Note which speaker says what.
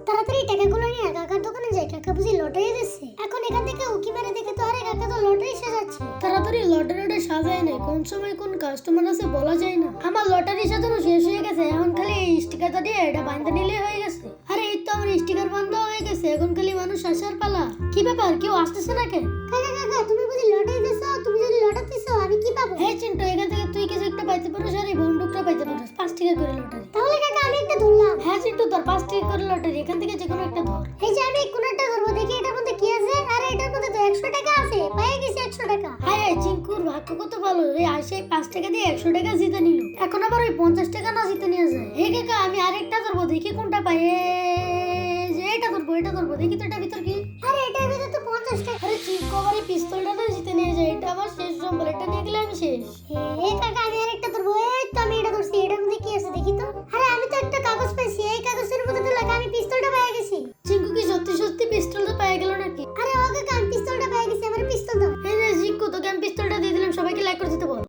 Speaker 1: তাড়াতাড়ি টাকাগুলো নিয়ে কাকার দোকানে যাই, কাকা বুঝি লটারি দিচ্ছে। এখন এখান থেকে উকি মেরে দেখে তো আরে কাকা তো লটারি সাজাচ্ছে। তাড়াতাড়ি লটারিটা সাজায় নেই, কোন সময় কোন কাস্টমার আছে বলা যায় না। আমার লটারি সাজানো শেষ হয়ে গেছে, এখন খালি এই স্টিকারটা দিয়ে এটা বাঁধতে নিলে হয়ে গেছে। আরে এই তো আমার স্টিকার বাঁধা হয়ে গেছে, এখন খালি মানুষ আসার পালা। কি ব্যাপার, কেউ আসতেছে না কেন? কাকা কাকা তুমি বুঝি লটারি দিছো? তুমি যদি লটারি দিছো আমি কি পাবো? হ্যাঁ চিন্টু, এখান থেকে তুই কিছু একটা পাইতে পারোস আর এই বন্দুকটা পাইতে পারোস। 5 টাকা করে লটারি। তাহলে কাকা আমি একটা ধরলাম। হ্যাঁ চিন্টু, তোর 5 টাকা করে লটারি, এখান থেকে যে কোনো একটা ধর। এই যে আমি কোন একটা ধরবো, দেখি এটার মধ্যে কি আছে। আরে এটার মধ্যে তো 100 টাকা আছে, পেয়ে গেছি 100 টাকা। হায় হায়, চিঙ্কুর ভাগ্য কত ভালো রে, আসে 5 টাকা দিয়ে 100 টাকা জিতে নিল। এখন আবার ওই 50 টাকা না জিতে নিয়ে যায়। হে কাকা আমি আরেকটা ধরবো, দেখি কোনটা পাই। যে এটা ধরবো দেখি তো, এটা ভিতর কি? আরে এটার ভিতর তো 50 টাকা। আরে চিঙ্কু আবার এই পিস্তলটা না জিতে নিয়ে যায়, এটা আমার শেষ সম্বল, এটা নিয়ে গেলে আমি শেষ।